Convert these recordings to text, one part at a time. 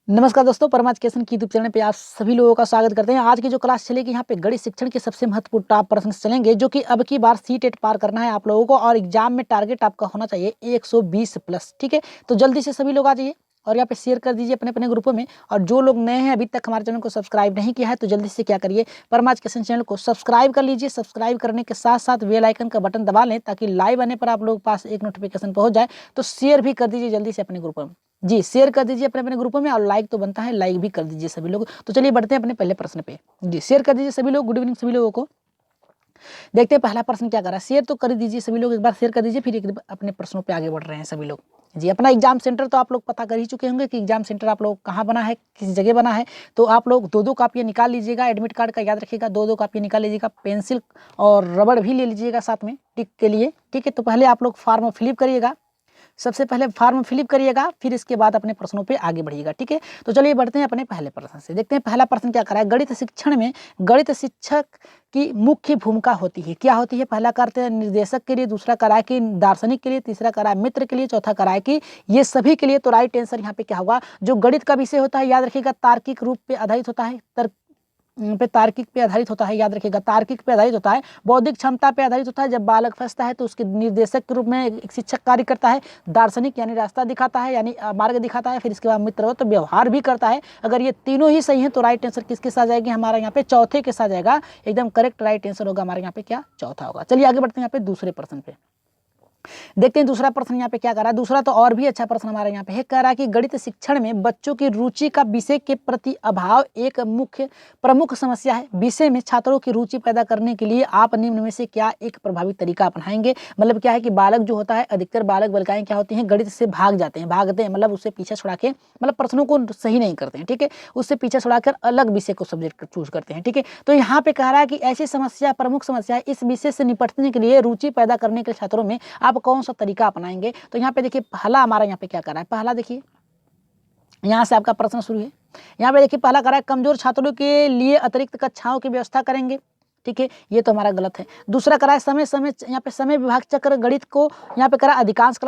नमस्कार दोस्तों, परमा एजुकेशन की यूट्यूब चैनल पे आप सभी लोगों का स्वागत करते हैं। आज की जो क्लास चलेगी यहाँ पे गणित शिक्षण के सबसे महत्वपूर्ण टॉप प्रश्न चलेंगे, जो कि अब की बार सीटेट पार करना है आप लोगों को और एग्जाम में टारगेट आपका होना चाहिए 120 प्लस। ठीक है, तो जल्दी से सभी लोग आ जाइए और यहाँ पे शेयर कर दीजिए अपने अपने ग्रुपों में। और जो लोग नए हैं, अभी तक हमारे चैनल को सब्सक्राइब नहीं किया है, तो जल्दी से क्या करिए, परमा एजुकेशन चैनल को सब्सक्राइब कर लीजिए। सब्सक्राइब करने के साथ साथ बेल आइकन का बटन दबा लें, ताकि लाइव आने पर आप लोगों के पास एक नोटिफिकेशन पहुंच जाए। तो शेयर भी कर दीजिए जल्दी से अपने ग्रुपों में। जी, शेयर कर दीजिए अपने अपने ग्रुपों में, और लाइक तो बनता है, लाइक भी कर दीजिए सभी लोग। तो चलिए बढ़ते हैं अपने पहले प्रश्न पे। जी, शेयर कर दीजिए सभी लोग। गुड इवनिंग सभी लोगों को। देखते हैं पहला प्रश्न क्या कर रहा है। शेयर तो कर दीजिए सभी लोग, एक बार शेयर कर दीजिए, फिर एक अपने प्रश्नों पे आगे बढ़ रहे हैं सभी लोग। जी, अपना एग्जाम सेंटर तो आप लोग पता कर ही चुके होंगे कि एग्जाम सेंटर आप लोग कहाँ बना है, किस जगह बना है। तो आप लोग दो दो कापियाँ निकाल लीजिएगा, एडमिट कार्ड का याद रखिएगा, दो दो कापियाँ निकाल लीजिएगा, पेंसिल और रबड़ भी ले लीजिएगा साथ में टिक के लिए। ठीक है, तो पहले आप लोग फॉर्म फिलअप करिएगा। सबसे पहले फॉर्म फिलअप करिएगा, फिर इसके बाद अपने प्रश्नों पे आगे बढ़िएगा। ठीक है, तो चलिए बढ़ते हैं अपने पहले प्रश्न से। देखते हैं पहला प्रश्न क्या करा है। गणित शिक्षण में गणित शिक्षक की मुख्य भूमिका होती है, क्या होती है। पहला करते हैं निर्देशक के लिए, दूसरा करा है कि दार्शनिक के लिए, तीसरा करा है मित्र के लिए, चौथा करा है कि ये सभी के लिए। तो राइट आंसर यहाँ पे क्या होगा, जो गणित का विषय होता है, याद रखिएगा तार्किक रूप पे आधारित होता है, तार्किक पे आधारित होता है। याद रखिएगा तार्किक पे आधारित होता है, बौद्धिक क्षमता पे आधारित होता है। जब बालक फंसता है तो उसके निर्देशक के रूप में एक शिक्षक कार्य करता है। दार्शनिक यानी रास्ता दिखाता है, यानी मार्ग दिखाता है। फिर इसके बाद मित्र हो तो व्यवहार भी करता है। अगर ये तीनों ही सही है तो राइट आंसर किसके साथ जाएगी, हमारा यहाँ पे चौथे के साथ जाएगा। एकदम करेक्ट राइट आंसर होगा हमारे यहाँ पे क्या, चौथा होगा। चलिए आगे बढ़ते हैं यहाँ पे दूसरे प्रश्न पे। देखते हैं दूसरा प्रश्न यहाँ पे क्या कर रहा है। दूसरा तो और भी अच्छा प्रश्न हमारे यहाँ पे है। कह रहा है कि गणित शिक्षण में बच्चों की रुचि का विषय के प्रति अभाव एक मुख्य प्रमुख समस्या है। विषय में छात्रों की रुचि पैदा करने के लिए आप निम्न में से क्या एक प्रभावी तरीका अपनाएंगे। मतलब क्या है कि बालक जो होता है, अधिकतर बालक बालिकाएं क्या होती हैं, गणित से भाग जाते हैं, भागते हैं, मतलब उससे पीछे छुड़ा के, मतलब प्रश्नों को सही नहीं करते हैं। ठीक है, उससे पीछे छुड़ाकर अलग विषय को सब्जेक्ट चूज करते हैं। ठीक है, तो यहाँ पे कह रहा है कि ऐसी समस्या, प्रमुख समस्या है, इस विषय से निपटने के लिए, रुचि पैदा करने के लिए छात्रों में आप कौन सा तरीका अपनाएंगे। तो यहाँ पे देखिए पहला हमारा यहाँ पे क्या कर रहा है। पहला देखिए, यहाँ से आपका प्रश्न शुरू है। यहाँ पे देखिए पहला कर रहा है, कमजोर छात्रों के लिए अतिरिक्त कक्षाओं की व्यवस्था करेंगे। ठीक है, ये तो हमारा गलत है। दूसरा करा है समय समय, यहाँ पे समय विभाग चक्र गणित को यहाँ पे करा अधिकांश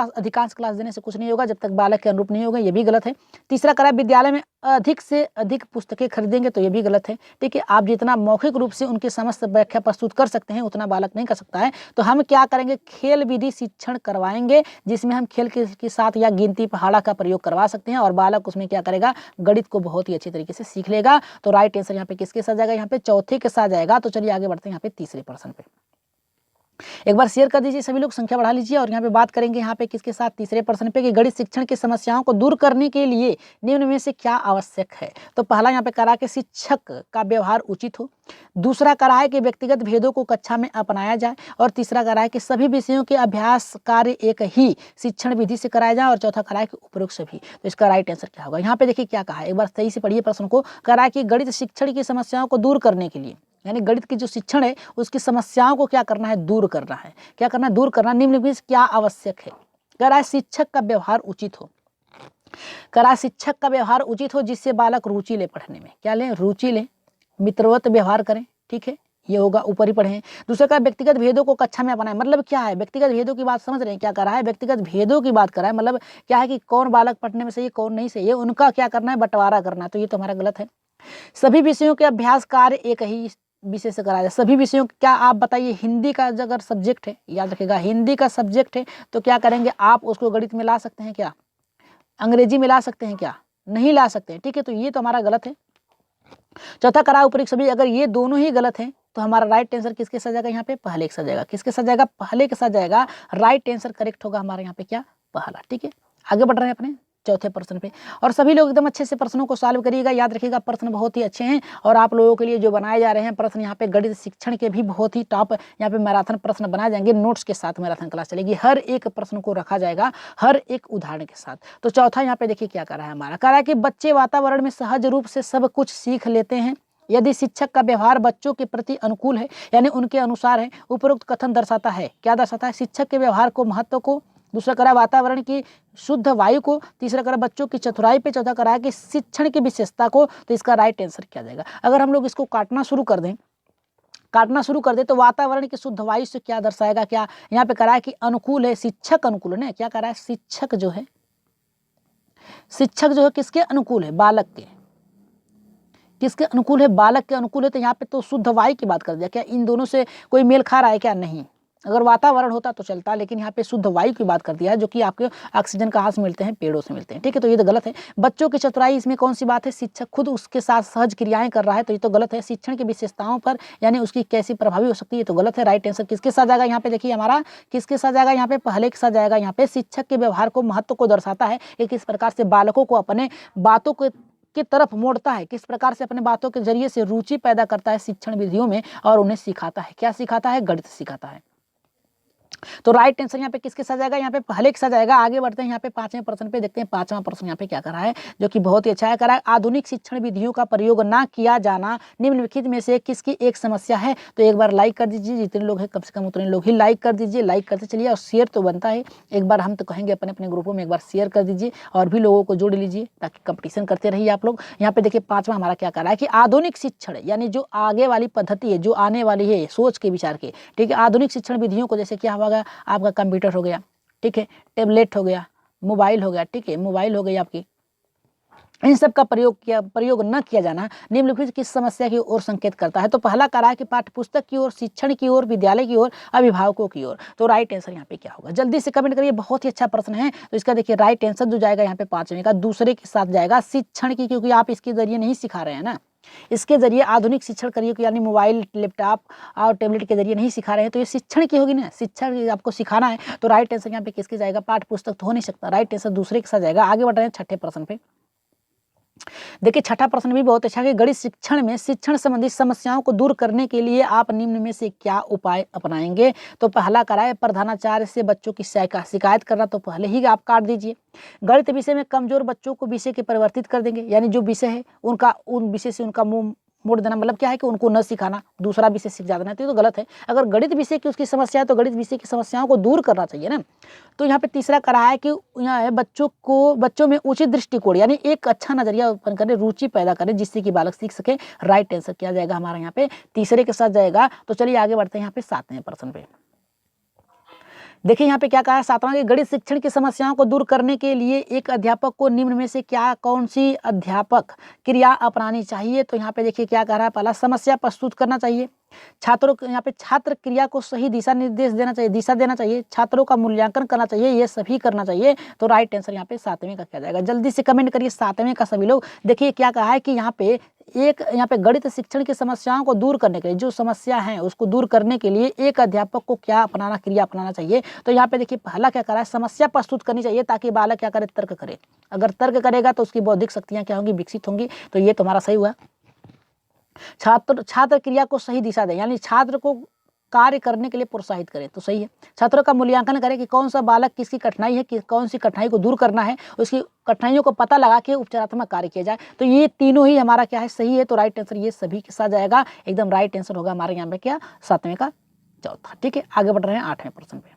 क्लास देने से कुछ नहीं होगा जब तक बालक के अनुरूप नहीं होगा, ये भी गलत है। तीसरा करा विद्यालय में अधिक से अधिक पुस्तकें खरीदेंगे, तो ये भी गलत है। ठीक है, आप जितना मौखिक रूप से उनकी समस्त व्याख्या प्रस्तुत कर सकते हैं उतना बालक नहीं कर सकता है। तो हम क्या करेंगे, खेल विधि शिक्षण करवाएंगे, जिसमें हम खेल के साथ या गिनती पहाड़ा का प्रयोग करवा सकते हैं, और बालक उसमें क्या करेगा, गणित को बहुत ही अच्छी तरीके से सीख लेगा। तो राइट आंसर यहाँ पे किसके साथ जाएगा, यहाँ पे चौथे के साथ जाएगा। तो चलिए आगे बढ़ते हैं यहाँ पे तीसरे प्रश्न पे। एक बार शेयर कर दीजिए सभी लोग, संख्या बढ़ा लीजिए। और यहाँ पे बात करेंगे यहाँ पे किसके साथ, तीसरे प्रश्न पे, कि गणित शिक्षण की समस्याओं को दूर करने के लिए निम्न में से क्या आवश्यक है। तो पहला यहाँ पे करा कि शिक्षक का व्यवहार उचित हो, दूसरा करा है कि व्यक्तिगत भेदों को कक्षा में अपनाया जाए, और तीसरा करा है कि सभी विषयों के अभ्यास कार्य एक ही शिक्षण विधि से कराया जाए, और चौथा करा है कि उपरोक्त सभी। तो इसका राइट आंसर क्या होगा। यहाँ पे देखिए क्या कहा है, एक बार सही से पढ़िए प्रश्न को। करा है कि गणित शिक्षण की समस्याओं को दूर करने के लिए, यानी गणित की जो शिक्षण है उसकी समस्याओं को क्या करना है, दूर करना है। क्या करना है, दूर करना। निम्न में क्या आवश्यक है। कह रहा है शिक्षक का व्यवहार उचित हो, कह रहा है शिक्षक का व्यवहार उचित हो जिससे बालक रुचि ले पढ़ने में, क्या लें, रुचि लें, मित्रवत व्यवहार करें। ठीक है, ये होगा, ऊपर ही पढ़े। दूसरा का व्यक्तिगत भेदों को कक्षा में अपनाएं। मतलब क्या है, व्यक्तिगत भेदों की बात समझ रहे हैं, क्या कर रहा है, व्यक्तिगत भेदों की बात कर रहा है। मतलब क्या है कि कौन बालक पढ़ने में सही है, कौन नहीं सही है, उनका क्या करना है, बंटवारा करना है। तो ये तो हमारा गलत है। सभी विषयों के अभ्यास कार्य एक ही विषय से कराया जाए। सभी विषयों, क्या आप बताइए, हिंदी का अगर सब्जेक्ट है, याद रखिएगा हिंदी का सब्जेक्ट है, तो क्या करेंगे आप, उसको गणित में ला सकते हैं क्या, अंग्रेजी में ला सकते हैं क्या, नहीं ला सकते हैं। ठीक है, तो ये तो हमारा गलत है। चौथा करा उपरोक्त सभी, अगर ये दोनों ही गलत हैं तो हमारा राइट आंसर किसके साथ जाएगा, यहाँ पे पहले के साथ जाएगा। किसके साथ जाएगा, पहले के साथ जाएगा। राइट आंसर करेक्ट होगा हमारे यहाँ पे क्या, पहला। ठीक है, आगे बढ़ रहे हैं अपने चौथे प्रश्न पे, और सभी लोग एकदम अच्छे से प्रश्नों को सॉल्व करिएगा। याद रखिएगा प्रश्न बहुत ही अच्छे हैं, और आप लोगों के लिए जो बनाए जा रहे हैं प्रश्न यहाँ पे गणित शिक्षण के भी बहुत ही टॉप, यहाँ पे मैराथन प्रश्न बनाए जाएंगे। नोट्स के साथ मैराथन क्लास चलेगी, हर एक प्रश्न को रखा जाएगा, हर एक उदाहरण के साथ। तो चौथा यहाँ पे देखिए क्या कर रहा है हमारा, कह रहा है कि बच्चे वातावरण में सहज रूप से सब कुछ सीख लेते हैं यदि शिक्षक का व्यवहार बच्चों के प्रति अनुकूल है, यानी उनके अनुसार है। उपरोक्त कथन दर्शाता है, क्या दर्शाता है, शिक्षक के व्यवहार को, महत्व को। दूसरा करा वातावरण की शुद्ध वायु को। तीसरा करा बच्चों की चतुराई पे। चौथा करा है कि शिक्षण की विशेषता को। तो इसका राइट आंसर क्या जाएगा। अगर हम लोग इसको काटना शुरू कर दें तो वातावरण की शुद्ध वायु से क्या दर्शाएगा, क्या यहाँ पे करा है कि अनुकूल है, शिक्षक अनुकूल है। क्या करा है, शिक्षक जो है शिक्षक जो है किसके अनुकूल है, बालक के। किसके अनुकूल है, बालक के अनुकूल है। तो यहाँ पे तो शुद्ध वायु की बात कर दिया। क्या इन दोनों से कोई मेल खा रहा है क्या, नहीं। अगर वातावरण होता तो चलता, लेकिन यहाँ पे शुद्ध वायु की बात कर दिया है, जो कि आपके ऑक्सीजन कहाँ से मिलते हैं, पेड़ों से मिलते हैं, ठीक है। तो ये तो गलत है। बच्चों की चतुराई, इसमें कौन सी बात है, शिक्षक खुद उसके साथ सहज क्रियाएं कर रहा है, तो ये तो गलत है। शिक्षण की विशेषताओं पर यानी उसकी कैसी प्रभावी हो सकती है, तो गलत है। राइट आंसर किसके साथ जाएगा यहाँ पे, देखिए हमारा किसके साथ जाएगा यहाँ पे, पहले के साथ जाएगा। यहाँ पे शिक्षक के व्यवहार को, महत्व को दर्शाता है कि किस प्रकार से बालकों को अपने बातों को की तरफ मोड़ता है, किस प्रकार से अपने बातों के जरिए से रुचि पैदा करता है शिक्षण विधियों में, और उन्हें सिखाता है। क्या सिखाता है, गणित सिखाता है। तो राइट आंसर यहाँ पे किसके साथ जाएगा, यहाँ पे पहले के साथ जाएगा। आगे बढ़ते हैं यहाँ पे 5वें प्रश्न पे, देखते हैं 5वां प्रश्न यहाँ पे क्या कर रहा है, जो कि बहुत ही अच्छा है। कर रहा है, आधुनिक शिक्षण विधियों का प्रयोग ना किया जाना निम्नलिखित में से किसकी एक समस्या है। तो एक बार लाइक कर दीजिए, जितने लोग हैं कम से कम उतने लोग ही लाइक कर दीजिए। लाइक करते चलिए और शेयर तो बनता है। एक बार हम तो कहेंगे अपने अपने ग्रुपों में एक बार शेयर कर दीजिए और भी लोगों को जोड़ लीजिए, ताकि कंपटीशन करते रहिए आप लोग। यहाँ पे देखिए 5वां हमारा क्या कर रहा है कि आधुनिक शिक्षण यानी जो आगे वाली पद्धति है, जो आने वाली है सोच के विचार के, ठीक है। आधुनिक शिक्षण विधियों को जैसे क्या होगा, आपका कंप्यूटर हो गया, ठीक है, टैबलेट हो गया, मोबाइल हो गया, ठीक है, मोबाइल हो गई आपकी, इन सब का प्रयोग न किया जाना निम्नलिखित किस समस्या की ओर संकेत करता है। तो पहला करा है कि पाठ्यपुस्तक की ओर, शिक्षण की ओर, विद्यालय की ओर, अभिभावकों की ओर। तो राइट आंसर यहाँ पे क्या होगा, जल्दी से कमेंट करिए। बहुत ही अच्छा प्रश्न है। तो इसका देखिए राइट आंसर जो जाएगा यहाँ पे 5वें का, दूसरे के साथ जाएगा, शिक्षण की, क्योंकि आप इसके जरिए नहीं सिखा रहे हैं ना, इसके जरिए आधुनिक शिक्षण करिए, यानी मोबाइल, लैपटॉप और टैबलेट के जरिए नहीं सिखा रहे हैं, तो ये शिक्षण की होगी ना, शिक्षण आपको सिखाना है। तो राइट आंसर यहाँ पे किसके जाएगा, पाठ्य पुस्तक तो हो नहीं सकता, राइट आंसर दूसरे के साथ जाएगा। आगे बढ़ रहे हैं 6ठे प्रश्न पे। देखिए 6ठा प्रश्न भी बहुत अच्छा है। गणित शिक्षण में शिक्षण संबंधी समस्याओं को दूर करने के लिए आप निम्न में से क्या उपाय अपनाएंगे। तो पहला कराए प्रधानाचार्य से बच्चों की शिकायत करना, तो पहले ही आप काट दीजिए। गणित विषय में कमजोर बच्चों को विषय के परिवर्तित कर देंगे, यानी जो विषय है उनका उन विषय से उनका मुंह मोड़ देना, मतलब क्या है कि उनको न सिखाना, दूसरा विषय सीख जाना, तो ये तो गलत है। अगर गणित विषय की उसकी समस्या है तो गणित विषय की समस्याओं को दूर करना चाहिए ना। तो यहाँ पे तीसरा करा है कि यहाँ है बच्चों में उचित दृष्टिकोण, यानी एक अच्छा नजरिया उत्पन्न करें, रुचि पैदा करें, जिससे कि बालक सीख सके। राइट आंसर क्या जाएगा हमारा यहाँ पे, तीसरे के साथ जाएगा। तो चलिए आगे बढ़ते हैं यहाँ पे 7वें प्रश्न पे। देखिए यहाँ पे क्या कहा है, 7वां कि गणित शिक्षण की समस्याओं को दूर करने के लिए एक अध्यापक को निम्न में से कौन सी अध्यापक क्रिया अपनानी चाहिए। तो यहाँ पे देखिए क्या कह रहा है, पहला समस्या प्रस्तुत करना चाहिए, छात्रों को यहाँ पे छात्र क्रिया को सही दिशा निर्देश देना चाहिए, दिशा देना चाहिए, छात्रों का मूल्यांकन करना चाहिए, ये सभी करना चाहिए। तो राइट आंसर यहाँ पे 7वें का क्या जाएगा, जल्दी से कमेंट करिए 7वें का सभी लोग। देखिए क्या कहा है कि यहाँ पे गणित शिक्षण की समस्याओं को दूर करने के लिए, जो समस्या है उसको दूर करने के लिए एक अध्यापक को क्या अपनाना, क्रिया अपनाना चाहिए। तो यहाँ पे देखिए पहला क्या करा है, समस्या प्रस्तुत करनी चाहिए, ताकि बालक क्या करे, तर्क करे। अगर तर्क करेगा तो उसकी बौद्धिक शक्तियाँ क्या होंगी, विकसित होंगी। तो ये तुम्हारा सही हुआ। छात्र क्रिया को सही दिशा दें, यानी छात्र को कार्य करने के लिए प्रोत्साहित करें, तो सही है। छात्रों का मूल्यांकन करें कि कौन सा बालक किसकी कठिनाई है, कि कौन सी कठिनाई को दूर करना है, उसकी कठिनाइयों को पता लगा के उपचारात्मक कार्य किया जाए। तो ये तीनों ही हमारा क्या है, सही है। तो राइट आंसर ये सभी के साथ जाएगा, एकदम राइट आंसर होगा हमारे यहाँ पे क्या, 7वें का चौथा। ठीक है, आगे बढ़ रहे हैं 8वें प्रश्न पे।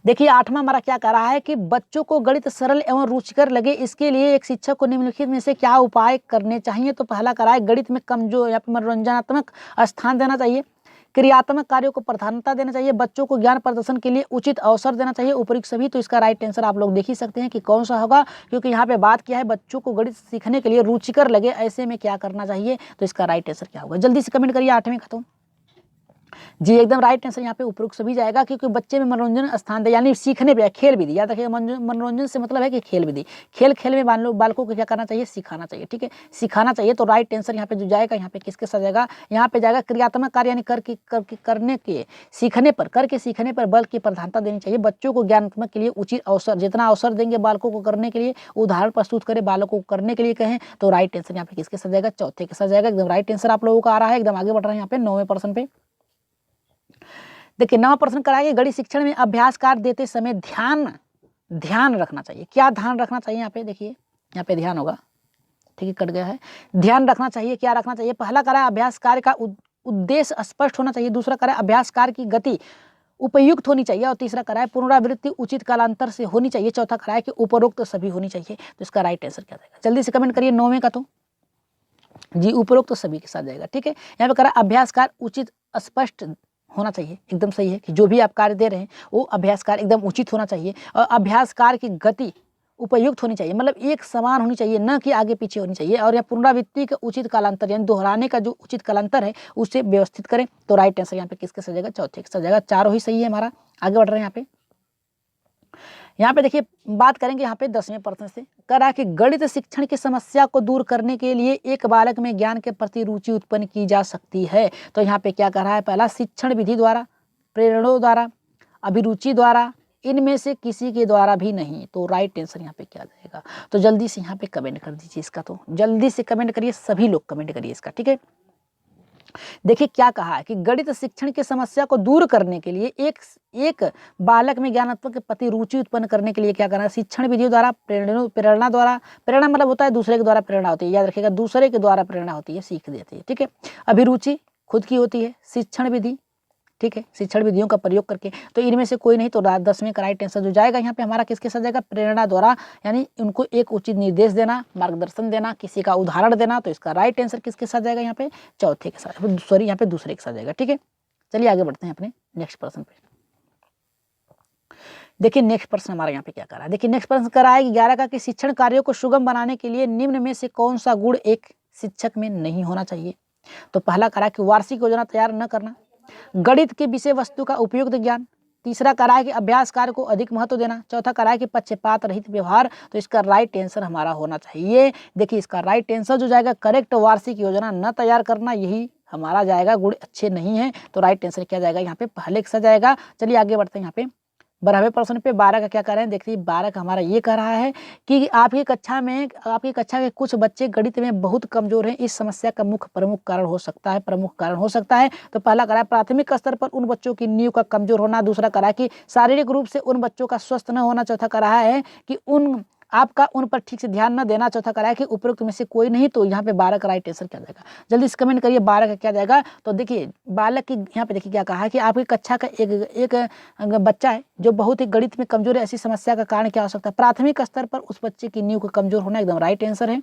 देखिए 8वां हमारा क्या कह रहा है कि बच्चों को गणित सरल एवं रुचिकर लगे, इसके लिए एक शिक्षक को निम्नलिखित में से क्या उपाय करने चाहिए। तो पहला करा है गणित में कमजोर या मनोरंजनात्मक स्थान देना चाहिए, क्रियात्मक कार्यों को प्राधान्यता देना चाहिए, बच्चों को ज्ञान प्रदर्शन के लिए उचित अवसर देना चाहिए, उपयुक्त सभी। तो इसका राइट आंसर आप लोग देख ही सकते हैं कि कौन सा होगा, क्योंकि यहाँ पे बात किया है बच्चों को गणित सीखने के लिए रुचिकर लगे, ऐसे में क्या करना चाहिए। तो इसका राइट आंसर क्या होगा, जल्दी से कमेंट करिए। 8वें खत्म जी, एकदम राइट आंसर यहाँ पे उपयुक्त सभी जाएगा, क्योंकि बच्चे में मनोरंजन स्थान दे, यानी सीखने पे, खेल विधि। याद रखिए मनोरंजन से मतलब है कि खेल विधि, खेल में बालकों को क्या करना चाहिए, सिखाना चाहिए। ठीक है, सिखाना चाहिए। तो राइट आंसर यहाँ पे जो जाएगा, यहाँ पे किसके साथ जाएगा, यहाँ पे जाएगा क्रियात्मक कार्य, यानी करने के सीखने पर, करके सीखने पर बल की प्रधानता देनी चाहिए, बच्चों को ज्ञानात्मक के लिए उचित अवसर, जितना अवसर देंगे बालकों को करने के लिए, उदाहरण प्रस्तुत करें, बालकों को करने के लिए कहें। तो राइट आंसर यहाँ पे किसके साथ जाएगा, चौथे के साथ जाएगा। एकदम राइट आंसर आप लोगों का आ रहा है। एकदम आगे बढ़ रहे हैं यहाँ पे 9वें प्रश्न पे। देखिए 9वां प्रश्न कराइए, गणित शिक्षण में अभ्यास कार्य देते समय ध्यान रखना चाहिए। क्या ध्यान रखना चाहिए, यहाँ पे देखिए, यहाँ पे ध्यान होगा, ठीक है, कट गया है। ध्यान रखना चाहिए, क्या रखना चाहिए। पहला करा अभ्यास कार्य का उद्देश्य स्पष्ट होना चाहिए, दूसरा करा अभ्यास कार्य की गति उपयुक्त होनी चाहिए, और तीसरा करा है पुनरावृत्ति उचित कालांतर से होनी चाहिए, चौथा करा है कि उपरोक्त सभी होनी चाहिए। तो इसका राइट आंसर क्या जाएगा, जल्दी से कमेंट करिए। 9वें का तो जी उपरोक्त तो सभी के साथ जाएगा। ठीक है, यहाँ पे करा अभ्यास कार्य उचित स्पष्ट होना चाहिए, एकदम सही है कि जो भी आप कार्य दे रहे हैं वो अभ्यास कार्य एकदम उचित होना चाहिए, और अभ्यास कार्य की गति उपयुक्त होनी चाहिए, मतलब एक समान होनी चाहिए, न कि आगे पीछे होनी चाहिए। और यहाँ पुनरावृत्ति का उचित कालांतर यानी दोहराने का जो उचित कालांतर है उसे व्यवस्थित करें। तो राइट आंसर यहाँ पे किसके साथ जाएगा? चौथे के साथ जाएगा। चारों ही सही है हमारा। आगे बढ़ रहे हैं यहाँ पे देखिए बात करेंगे यहाँ पे 10वें प्रश्न से। कह रहा है कि गणित शिक्षण की समस्या को दूर करने के लिए एक बालक में ज्ञान के प्रति रुचि उत्पन्न की जा सकती है। तो यहाँ पे क्या कह रहा है? पहला, शिक्षण विधि द्वारा, प्रेरणा द्वारा, अभिरुचि द्वारा, इनमें से किसी के द्वारा भी नहीं। तो राइट आंसर यहाँ पे क्या जाएगा? तो जल्दी से यहाँ पे कमेंट कर दीजिए इसका, तो जल्दी से कमेंट करिए, सभी लोग कमेंट करिए इसका, ठीक है। देखिए क्या कहा है कि गणित शिक्षण की समस्या को दूर करने के लिए एक बालक में ज्ञानात्मक के प्रति रुचि उत्पन्न करने के लिए क्या करना है? शिक्षण विधि द्वारा, प्रेरणा द्वारा, प्रेरणा मतलब होता है दूसरे के द्वारा प्रेरणा होती है, याद रखिएगा, दूसरे के द्वारा प्रेरणा होती है, सीख देती है, ठीक है। अभिरुचि खुद की होती है, शिक्षण विधि, ठीक है, शिक्षण विधियों का प्रयोग करके। तो इनमें से कोई नहीं, तो 10वें का राइट आंसर जो जाएगा यहाँ पे हमारा किसके साथ जाएगा? प्रेरणा द्वारा, यानी उनको एक उचित निर्देश देना, मार्गदर्शन देना, किसी का उदाहरण देना। तो इसका राइट आंसर किसके साथ जाएगा? यहाँ पे चौथे के साथ, सॉरी यहाँ पे दूसरे के साथ जाएगा, ठीक है। चलिए आगे बढ़ते हैं अपने नेक्स्ट प्रश्न पे। देखिए नेक्स्ट प्रश्न हमारा यहाँ पे क्या कर रहा है? देखिए नेक्स्ट प्रश्न कर रहा है कि 11 का कि शिक्षण कार्यों को सुगम बनाने के लिए निम्न में से कौन सा गुण एक शिक्षक में नहीं होना चाहिए? तो पहला करा कि वार्षिक योजना तैयार न करना, गणित के विषय वस्तु का उपयुक्त ज्ञान, तीसरा करा है कि अभ्यास कार्य को अधिक महत्व देना, चौथा करा है कि पक्षपात रहित व्यवहार। तो इसका राइट आंसर हमारा होना चाहिए, देखिए इसका राइट आंसर जो जाएगा करेक्ट, वार्षिक योजना न तैयार करना, यही हमारा जाएगा, गुण अच्छे नहीं है। तो राइट आंसर क्या जाएगा? यहाँ पे पहले के साथ जाएगा। चलिए आगे बढ़ते हैं यहाँ पे 12वें प्रश्न पे। 12 का क्या कर रहे हैं? देखिए 12 का हमारा ये कह रहा है कि आपकी कक्षा के कुछ बच्चे गणित में बहुत कमजोर हैं, इस समस्या का प्रमुख कारण हो सकता है। तो पहला करा है प्राथमिक स्तर पर उन बच्चों की नींव का कमजोर होना, दूसरा करा है कि शारीरिक रूप से उन बच्चों का स्वस्थ न होना, चौथा करा है कि आपका उन पर ठीक से ध्यान न देना, चौथा करा है कि उपरोक्त में से कोई नहीं। तो यहाँ पे 12 का राइट आंसर क्या जाएगा? जल्दी से कमेंट करिए 12 का क्या जाएगा। तो देखिए बालक की यहाँ पे देखिए क्या कहा है कि आपकी कक्षा का एक बच्चा है जो बहुत ही गणित में कमजोर है, ऐसी समस्या का कारण क्या हो सकता है? प्राथमिक स्तर पर उस बच्चे की नींव का कमजोर होना, एकदम राइट आंसर है।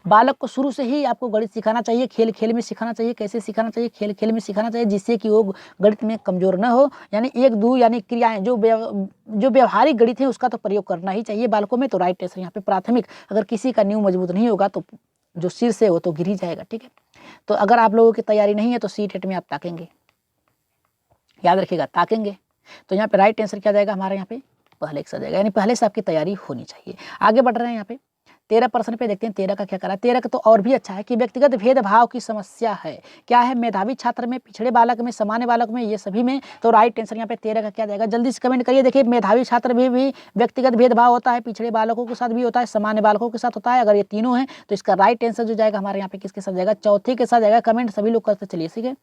बालक को शुरू से ही आपको गणित सिखाना चाहिए, खेल खेल में सिखाना चाहिए। कैसे सिखाना चाहिए? खेल खेल में सिखाना चाहिए, जिससे कि वो गणित में कमजोर न हो। यानी एक दो यानी क्रियाएं जो व्यवहारिक गणित है उसका तो प्रयोग करना ही चाहिए बालकों में। तो राइट आंसर यहाँ पे प्राथमिक, अगर किसी का नींव मजबूत नहीं होगा तो जो सिर से वो तो गिर ही जाएगा, ठीक है। तो अगर आप लोगों की तैयारी नहीं है तो सीटेट में आप ताकेंगे, याद रखिएगा, ताकेंगे। तो यहाँ पे राइट आंसर क्या जाएगा हमारे? यहाँ पे पहले के साथ जाएगा, यानी पहले से आपकी तैयारी होनी चाहिए। आगे बढ़ रहे हैं यहाँ पे 13 प्रश्न पे देखते हैं 13 का क्या करा। 13 का तो और भी अच्छा है कि व्यक्तिगत भेदभाव की समस्या है, क्या है? मेधावी छात्र में, पिछड़े बालक में, सामान्य बालक में, ये सभी में। तो राइट आंसर यहाँ पे 13 का क्या जाएगा? जल्दी से कमेंट करिए। देखिए मेधावी छात्र में भी व्यक्तिगत भेदभाव होता है, पिछड़े बालकों के साथ भी होता है, सामान्य बालकों के साथ होता है। अगर ये तीनों हैं तो इसका राइट आंसर जो जाएगा हमारे यहाँ पे किसके साथ जाएगा? चौथे के साथ जाएगा। कमेंट सभी लोग करते चलिए, ठीक है,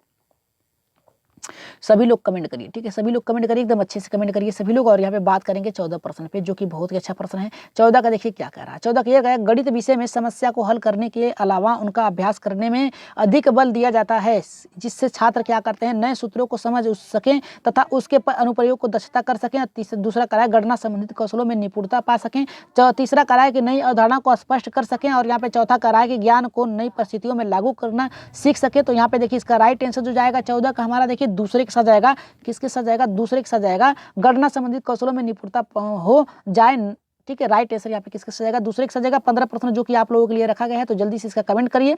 सभी लोग कमेंट करिए, ठीक है, सभी लोग कमेंट करिए, एकदम अच्छे से कमेंट करिए सभी लोग। और यहाँ पे बात करेंगे 14 प्रश्न पे, जो कि बहुत ही अच्छा प्रश्न है। 14 का देखिए क्या कह रहा है। 14 का यह कहा है गणित विषय में समस्या को हल करने के अलावा उनका अभ्यास करने में अधिक बल दिया जाता है, जिससे छात्र क्या करते हैं? नए सूत्रों को समझ सकें तथा उसके अनुप्रयोग को दक्षता कर सकें। दूसरा करा है गणना संबंधित कौशलों में निपुणता पा सकें। तीसरा करा है कि नई अवधारणा को स्पष्ट कर सकें। और यहाँ पे चौथा करा है कि ज्ञान को नई परिस्थितियों में लागू करना सीख सके। तो यहाँ पे देखिए इसका राइट आंसर जो जाएगा 14 का हमारा देखिए दूसरे के साथ जाएगा। किसके साथ जाएगा? दूसरे के साथ जाएगा। गणना संबंधित कौशलों में निपुणता हो जाए, ठीक है, राइट आंसर यहाँ पे किसके साथ जाएगा? दूसरे के साथ जाएगा। 15 प्रश्न जो कि आप लोगों के लिए रखा गया है, तो जल्दी से इसका कमेंट करिए,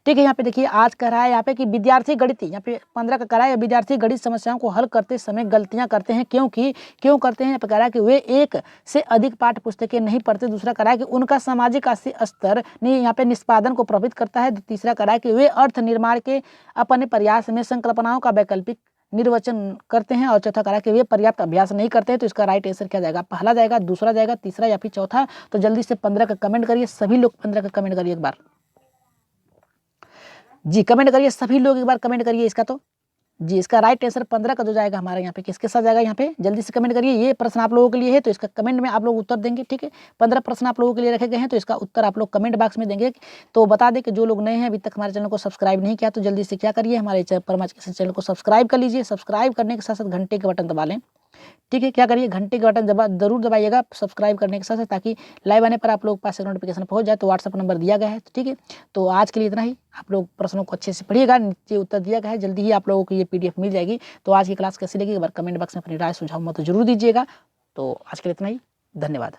ठीक है। यहाँ पे देखिए आज कह रहा है यहाँ पे कि विद्यार्थी गणित, यहाँ पे 15 का कह रहा है विद्यार्थी गणित समस्याओं को हल करते समय गलतियां करते हैं, क्यों करते हैं? यहाँ पे कह रहा है कि वे एक से अधिक पाठ्य पुस्तकें नहीं पढ़ते। दूसरा कह रहा है कि उनका सामाजिक स्तर यहाँ पे निष्पादन को प्रभावित करता है। तीसरा कह रहा है कि वे अर्थ निर्माण के अपने प्रयास में संकल्पनाओं का वैकल्पिक निर्वचन करते हैं। और चौथा करा कि वे पर्याप्त अभ्यास नहीं करते हैं। तो इसका राइट आंसर क्या जाएगा? पहला जाएगा, दूसरा जाएगा, तीसरा या फिर चौथा। तो जल्दी से 15 का कमेंट करिए, सभी लोग 15 का कमेंट करिए एक बार जी, कमेंट करिए सभी लोग एक बार कमेंट करिए इसका। तो जी इसका राइट आंसर 15 का जो जाएगा हमारा यहाँ पे किसके साथ जाएगा? यहाँ पे जल्दी से कमेंट करिए। ये प्रश्न आप लोगों के लिए है तो इसका कमेंट में आप लोग उत्तर देंगे, ठीक है। 15 प्रश्न आप लोगों के लिए रखे गए हैं तो इसका उत्तर आप लोग कमेंट बॉक्स में देंगे। तो बता दें कि जो लोग नए हैं अभी तक हमारे चैनल को सब्सक्राइब नहीं किया तो जल्दी से क्या करिए, हमारे परमा एजुकेशन चैनल को सब्सक्राइब कर लीजिए। सब्सक्राइब करने के साथ साथ घंटे के बटन दबा लें, ठीक है। क्या करिए, घंटे के बटन जरूर दबाइएगा सब्सक्राइब करने के साथ साथ, ताकि लाइव आने पर आप लोग पास नोटिफिकेशन पहुंच जाए। तो व्हाट्सअप नंबर दिया गया है, ठीक है। तो आज के लिए इतना ही। आप लोग प्रश्नों को अच्छे से पढ़िएगा, नीचे उत्तर दिया गया है, जल्दी ही आप लोगों को ये PDF मिल जाएगी। तो आज की क्लास कैसी लगी एक बार कमेंट बॉक्स में अपनी राय सुझाव मत जरूर दीजिएगा। तो आज के लिए इतना ही, धन्यवाद।